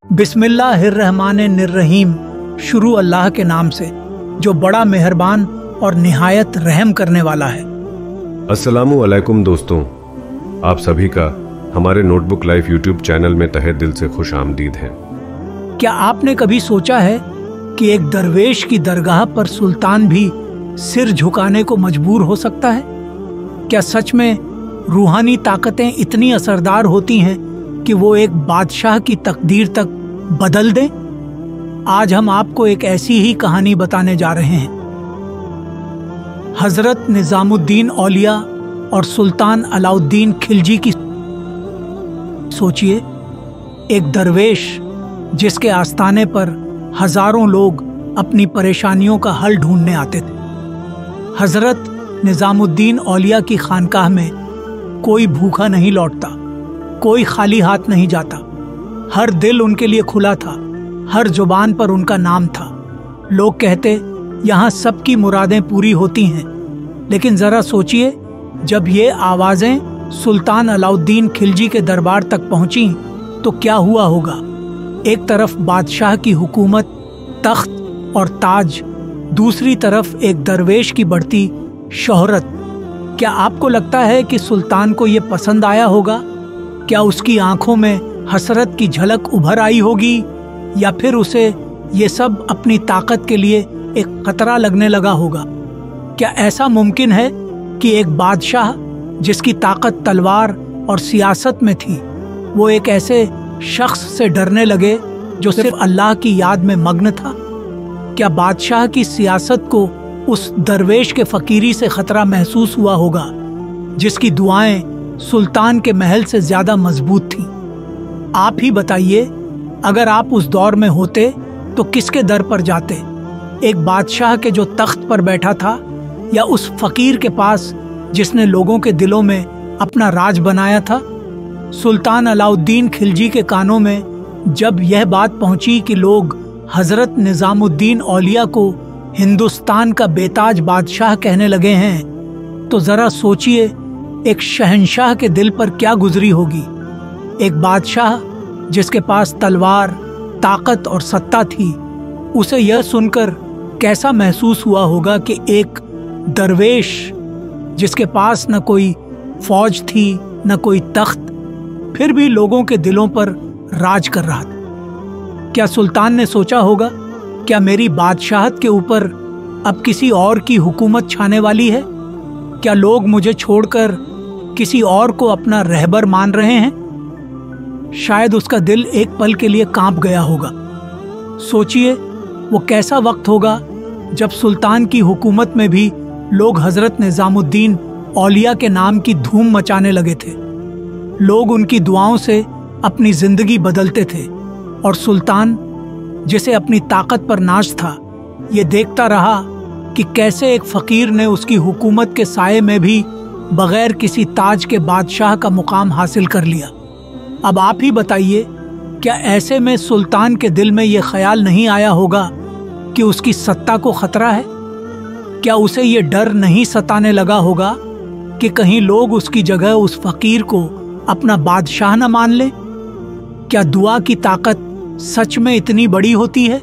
बिस्मिल्लाहिर्रहमानिर्रहीम। शुरू अल्लाह के नाम से जो बड़ा मेहरबान और निहायत रहम करने वाला है। अस्सलामु अलैकुम दोस्तों, आप सभी का हमारे नोटबुक लाइफ यूट्यूब चैनल में तहे दिल से खुश आमदीद है। क्या आपने कभी सोचा है कि एक दरवेश की दरगाह पर सुल्तान भी सिर झुकाने को मजबूर हो सकता है? क्या सच में रूहानी ताकतें इतनी असरदार होती हैं कि वो एक बादशाह की तकदीर तक बदल दें? आज हम आपको एक ऐसी ही कहानी बताने जा रहे हैं। हजरत निजामुद्दीन औलिया और सुल्तान अलाउद्दीन खिलजी की। सोचिए, एक दरवेश जिसके आस्थाने पर हजारों लोग अपनी परेशानियों का हल ढूंढने आते थे। हजरत निजामुद्दीन औलिया की खानकाह में कोई भूखा नहीं लौटता, कोई खाली हाथ नहीं जाता। हर दिल उनके लिए खुला था, हर जुबान पर उनका नाम था। लोग कहते यहाँ सबकी मुरादें पूरी होती हैं। लेकिन जरा सोचिए, जब ये आवाजें सुल्तान अलाउद्दीन खिलजी के दरबार तक पहुंची तो क्या हुआ होगा। एक तरफ बादशाह की हुकूमत, तख्त और ताज, दूसरी तरफ एक दरवेश की बढ़ती शोहरत। क्या आपको लगता है कि सुल्तान को ये पसंद आया होगा? क्या उसकी आंखों में हसरत की झलक उभर आई होगी, या फिर उसे ये सब अपनी ताकत के लिए एक खतरा लगने लगा होगा? क्या ऐसा मुमकिन है कि एक बादशाह जिसकी ताकत तलवार और सियासत में थी, वो एक ऐसे शख्स से डरने लगे जो सिर्फ अल्लाह की याद में मग्न था? क्या बादशाह की सियासत को उस दरवेश के फकीरी से खतरा महसूस हुआ होगा जिसकी दुआएं सुल्तान के महल से ज्यादा मजबूत थीं? आप ही बताइए, अगर आप उस दौर में होते तो किसके दर पर जाते? एक बादशाह के जो तख्त पर बैठा था, या उस फकीर के पास जिसने लोगों के दिलों में अपना राज बनाया था? सुल्तान अलाउद्दीन खिलजी के कानों में जब यह बात पहुंची कि लोग हजरत निजामुद्दीन औलिया को हिंदुस्तान का बेताज बादशाह कहने लगे हैं, तो जरा सोचिए एक शहंशाह के दिल पर क्या गुजरी होगी। एक बादशाह जिसके पास तलवार, ताकत और सत्ता थी, उसे यह सुनकर कैसा महसूस हुआ होगा कि एक दरवेश जिसके पास न कोई फौज थी न कोई तख्त, फिर भी लोगों के दिलों पर राज कर रहा था। क्या सुल्तान ने सोचा होगा, क्या मेरी बादशाहत के ऊपर अब किसी और की हुकूमत छाने वाली है? क्या लोग मुझे छोड़कर किसी और को अपना रहबर मान रहे हैं? शायद उसका दिल एक पल के लिए कांप गया होगा। सोचिए, वो कैसा वक्त होगा जब सुल्तान की हुकूमत में भी लोग हजरत निजामुद्दीन औलिया के नाम की धूम मचाने लगे थे। लोग उनकी दुआओं से अपनी जिंदगी बदलते थे, और सुल्तान जिसे अपनी ताकत पर नाज था, ये देखता रहा कि कैसे एक फकीर ने उसकी हुकूमत के साये में भी बगैर किसी ताज के बादशाह का मुकाम हासिल कर लिया। अब आप ही बताइए, क्या ऐसे में सुल्तान के दिल में ये ख्याल नहीं आया होगा कि उसकी सत्ता को खतरा है? क्या उसे ये डर नहीं सताने लगा होगा कि कहीं लोग उसकी जगह उस फकीर को अपना बादशाह न मान लें? क्या दुआ की ताकत सच में इतनी बड़ी होती है?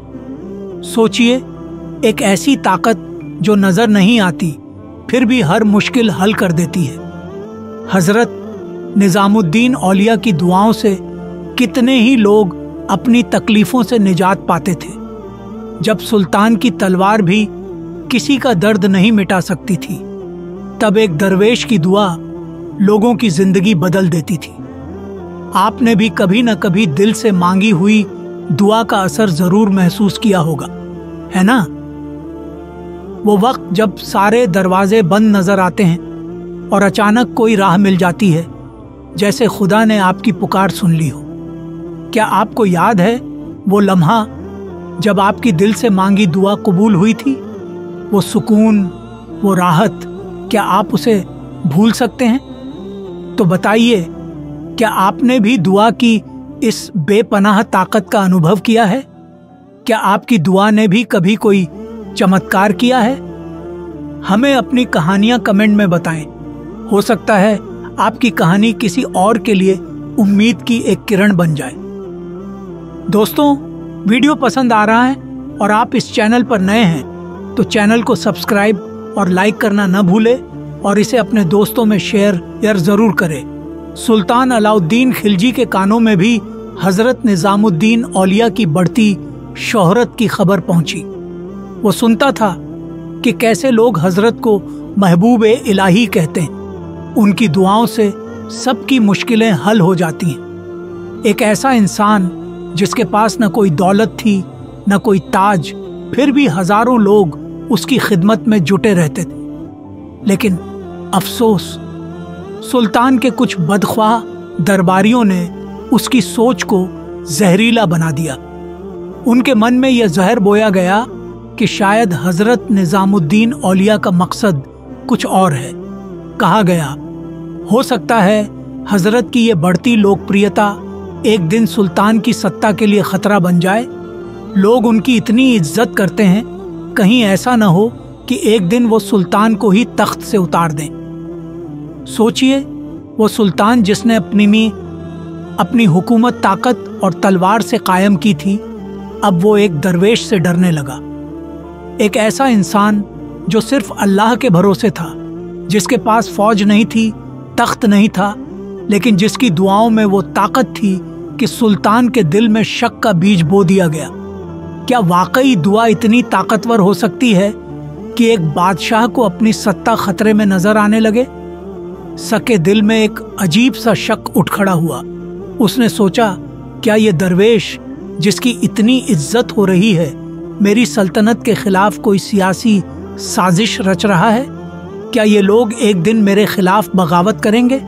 सोचिए, एक ऐसी ताकत जो नजर नहीं आती फिर भी हर मुश्किल हल कर देती है। हजरत निजामुद्दीन औलिया की दुआओं से कितने ही लोग अपनी तकलीफों से निजात पाते थे। जब सुल्तान की तलवार भी किसी का दर्द नहीं मिटा सकती थी, तब एक दरवेश की दुआ लोगों की जिंदगी बदल देती थी। आपने भी कभी न कभी दिल से मांगी हुई दुआ का असर जरूर महसूस किया होगा, है ना? वो वक्त जब सारे दरवाजे बंद नजर आते हैं और अचानक कोई राह मिल जाती है, जैसे खुदा ने आपकी पुकार सुन ली हो। क्या आपको याद है वो लम्हा जब आपकी दिल से मांगी दुआ कबूल हुई थी? वो सुकून, वो राहत, क्या आप उसे भूल सकते हैं? तो बताइए, क्या आपने भी दुआ की इस बेपनाह ताकत का अनुभव किया है? क्या आपकी दुआ ने भी कभी कोई चमत्कार किया है? हमें अपनी कहानियां कमेंट में बताएं। हो सकता है आपकी कहानी किसी और के लिए उम्मीद की एक किरण बन जाए। दोस्तों, वीडियो पसंद आ रहा है और आप इस चैनल पर नए हैं तो चैनल को सब्सक्राइब और लाइक करना न भूलें और इसे अपने दोस्तों में शेयर जरूर करें। सुल्तान अलाउद्दीन खिलजी के कानों में भी हजरत निजामुद्दीन औलिया की बढ़ती शोहरत की खबर पहुंची। वो सुनता था कि कैसे लोग हजरत को महबूब इलाही कहते हैं। उनकी दुआओं से सबकी मुश्किलें हल हो जाती हैं। एक ऐसा इंसान जिसके पास न कोई दौलत थी न कोई ताज, फिर भी हजारों लोग उसकी खिदमत में जुटे रहते थे। लेकिन अफसोस, सुल्तान के कुछ बदख्वाह दरबारियों ने उसकी सोच को जहरीला बना दिया। उनके मन में यह जहर बोया गया कि शायद हजरत निजामुद्दीन औलिया का मकसद कुछ और है। कहा गया, हो सकता है हजरत की ये बढ़ती लोकप्रियता एक दिन सुल्तान की सत्ता के लिए खतरा बन जाए। लोग उनकी इतनी इज्जत करते हैं, कहीं ऐसा न हो कि एक दिन वो सुल्तान को ही तख्त से उतार दें। सोचिए, वो सुल्तान जिसने अपनी हुकूमत ताकत और तलवार से कायम की थी, अब वो एक दरवेश से डरने लगा। एक ऐसा इंसान जो सिर्फ अल्लाह के भरोसे था, जिसके पास फौज नहीं थी, तख्त नहीं था, लेकिन जिसकी दुआओं में वो ताकत थी कि सुल्तान के दिल में शक का बीज बो दिया गया। क्या वाकई दुआ इतनी ताकतवर हो सकती है कि एक बादशाह को अपनी सत्ता खतरे में नजर आने लगे? सके दिल में एक अजीब सा शक उठ खड़ा हुआ। उसने सोचा, क्या ये दरवेश जिसकी इतनी इज्जत हो रही है, मेरी सल्तनत के खिलाफ कोई सियासी साजिश रच रहा है? क्या ये लोग एक दिन मेरे खिलाफ बगावत करेंगे?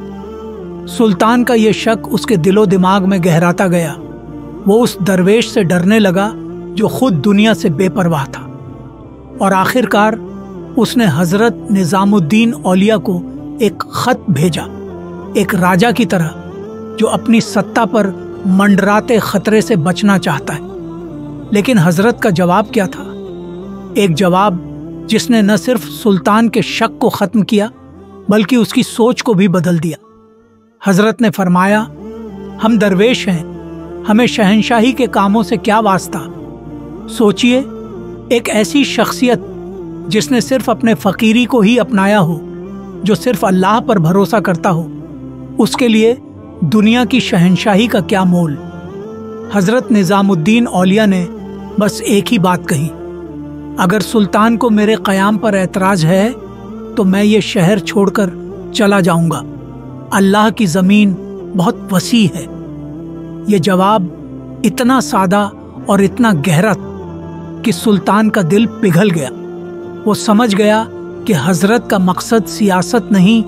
सुल्तान का ये शक उसके दिलो दिमाग में गहराता गया। वो उस दरवेश से डरने लगा जो खुद दुनिया से बेपरवाह था। और आखिरकार उसने हजरत निजामुद्दीन औलिया को एक खत भेजा, एक राजा की तरह जो अपनी सत्ता पर मंडराते खतरे से बचना चाहता है। लेकिन हजरत का जवाब क्या था? एक जवाब जिसने न सिर्फ सुल्तान के शक को खत्म किया बल्कि उसकी सोच को भी बदल दिया। हजरत ने फरमाया, हम दरवेश हैं, हमें शहंशाही के कामों से क्या वास्ता। सोचिए, एक ऐसी शख्सियत जिसने सिर्फ अपने फकीरी को ही अपनाया हो, जो सिर्फ अल्लाह पर भरोसा करता हो, उसके लिए दुनिया की शहंशाही का क्या मोल। हजरत निजामुद्दीन औलिया ने बस एक ही बात कही, अगर सुल्तान को मेरे क़याम पर एतराज है तो मैं ये शहर छोड़कर चला जाऊंगा। अल्लाह की ज़मीन बहुत वसी है। ये जवाब इतना सादा और इतना गहरा कि सुल्तान का दिल पिघल गया। वो समझ गया कि हजरत का मकसद सियासत नहीं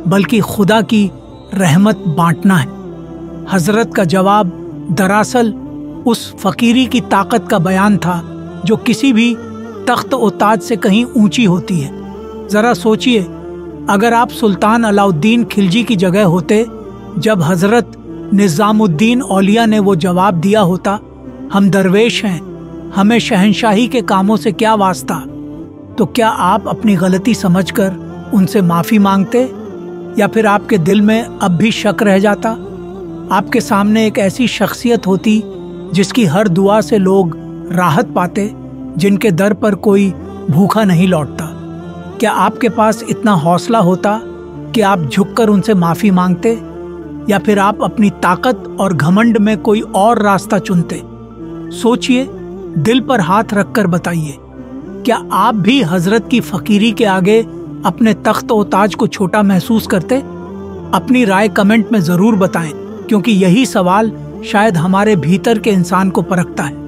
बल्कि खुदा की रहमत बांटना है। हजरत का जवाब दरअसल उस फकीरी की ताकत का बयान था जो किसी भी तख्त और ताज से कहीं ऊंची होती है। ज़रा सोचिए, अगर आप सुल्तान अलाउद्दीन खिलजी की जगह होते जब हजरत निजामुद्दीन औलिया ने वो जवाब दिया होता, हम दरवेश हैं, हमें शहंशाही के कामों से क्या वास्ता, तो क्या आप अपनी गलती समझकर उनसे माफ़ी मांगते या फिर आपके दिल में अब भी शक रह जाता? आपके सामने एक ऐसी शख्सियत होती जिसकी हर दुआ से लोग राहत पाते, जिनके दर पर कोई भूखा नहीं लौटता। क्या आपके पास इतना हौसला होता कि आप झुककर उनसे माफ़ी मांगते या फिर आप अपनी ताकत और घमंड में कोई और रास्ता चुनते? सोचिए, दिल पर हाथ रखकर बताइए, क्या आप भी हजरत की फकीरी के आगे अपने तख्त और ताज को छोटा महसूस करते? अपनी राय कमेंट में ज़रूर बताएं, क्योंकि यही सवाल शायद हमारे भीतर के इंसान को परखता है।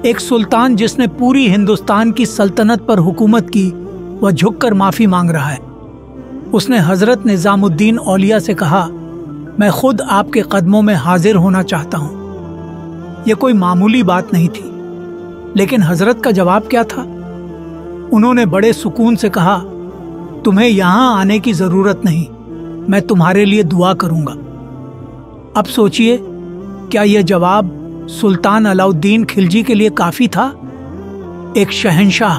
एक सुल्तान जिसने पूरी हिंदुस्तान की सल्तनत पर हुकूमत की, वह झुककर माफ़ी मांग रहा है। उसने हजरत निजामुद्दीन औलिया से कहा, मैं खुद आपके कदमों में हाजिर होना चाहता हूँ। यह कोई मामूली बात नहीं थी, लेकिन हजरत का जवाब क्या था? उन्होंने बड़े सुकून से कहा, तुम्हें यहाँ आने की ज़रूरत नहीं, मैं तुम्हारे लिए दुआ करूँगा। अब सोचिए, क्या यह जवाब सुल्तान अलाउद्दीन खिलजी के लिए काफ़ी था? एक शहंशाह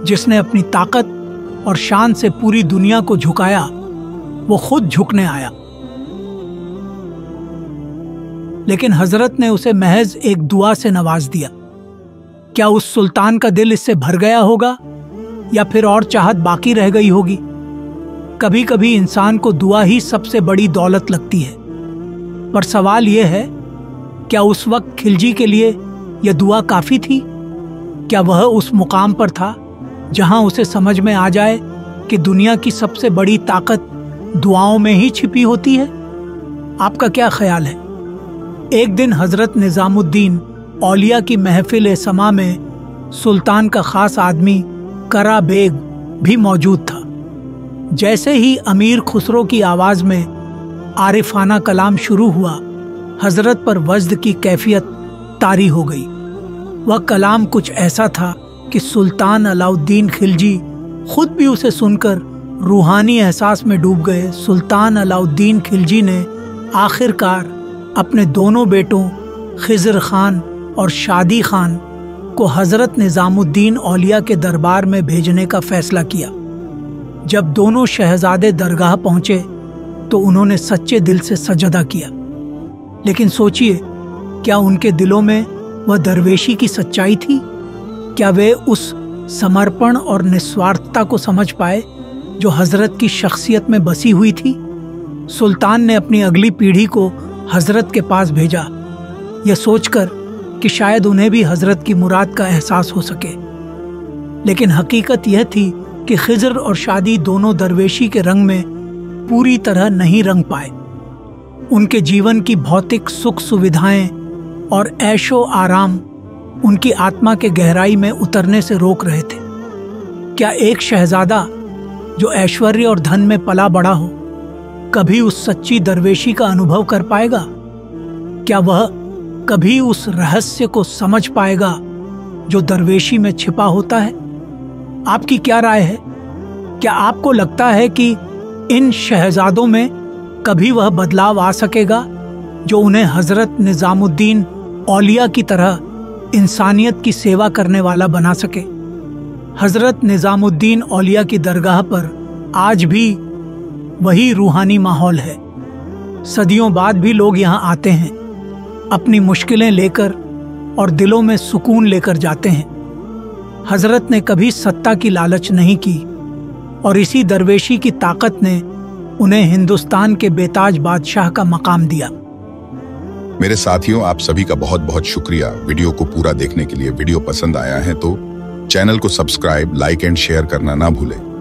जिसने अपनी ताकत और शान से पूरी दुनिया को झुकाया, वो खुद झुकने आया। लेकिन हजरत ने उसे महज एक दुआ से नवाज दिया। क्या उस सुल्तान का दिल इससे भर गया होगा या फिर और चाहत बाकी रह गई होगी? कभी कभी इंसान को दुआ ही सबसे बड़ी दौलत लगती है, पर सवाल यह है, क्या उस वक्त खिलजी के लिए यह दुआ काफी थी? क्या वह उस मुकाम पर था जहां उसे समझ में आ जाए कि दुनिया की सबसे बड़ी ताकत दुआओं में ही छिपी होती है? आपका क्या ख्याल है? एक दिन हजरत निजामुद्दीन औलिया की महफिल समा में सुल्तान का खास आदमी करा बेग भी मौजूद था। जैसे ही अमीर खुसरो की आवाज में आरिफाना कलाम शुरू हुआ, हजरत पर वज्द की कैफियत तारी हो गई। वह कलाम कुछ ऐसा था कि सुल्तान अलाउद्दीन खिलजी खुद भी उसे सुनकर रूहानी एहसास में डूब गए। सुल्तान अलाउद्दीन खिलजी ने आखिरकार अपने दोनों बेटों खिज़र खान और शादी खान को हजरत निजामुद्दीन औलिया के दरबार में भेजने का फैसला किया। जब दोनों शहजादे दरगाह पहुंचे तो उन्होंने सच्चे दिल से सजदा किया, लेकिन सोचिए, क्या उनके दिलों में वह दरवेशी की सच्चाई थी? क्या वे उस समर्पण और निस्वार्थता को समझ पाए जो हजरत की शख्सियत में बसी हुई थी? सुल्तान ने अपनी अगली पीढ़ी को हजरत के पास भेजा, यह सोचकर कि शायद उन्हें भी हजरत की मुराद का एहसास हो सके। लेकिन हकीकत यह थी कि खिज़र और शादी दोनों दरवेशी के रंग में पूरी तरह नहीं रंग पाए। उनके जीवन की भौतिक सुख सुविधाएं और ऐशो आराम उनकी आत्मा के गहराई में उतरने से रोक रहे थे। क्या एक शहजादा जो ऐश्वर्य और धन में पला बड़ा हो कभी उस सच्ची दरवेशी का अनुभव कर पाएगा? क्या वह कभी उस रहस्य को समझ पाएगा जो दरवेशी में छिपा होता है? आपकी क्या राय है? क्या आपको लगता है कि इन शहजादों में कभी वह बदलाव आ सकेगा जो उन्हें हजरत निजामुद्दीन औलिया की तरह इंसानियत की सेवा करने वाला बना सके? हजरत निजामुद्दीन औलिया की दरगाह पर आज भी वही रूहानी माहौल है। सदियों बाद भी लोग यहाँ आते हैं, अपनी मुश्किलें लेकर और दिलों में सुकून लेकर जाते हैं। हजरत ने कभी सत्ता की लालच नहीं की और इसी दरवेशी की ताकत ने उन्हें हिंदुस्तान के बेताज बादशाह का मकाम दिया। मेरे साथियों, आप सभी का बहुत बहुत शुक्रिया वीडियो को पूरा देखने के लिए। वीडियो पसंद आया है तो चैनल को सब्सक्राइब, लाइक एंड शेयर करना ना भूलें।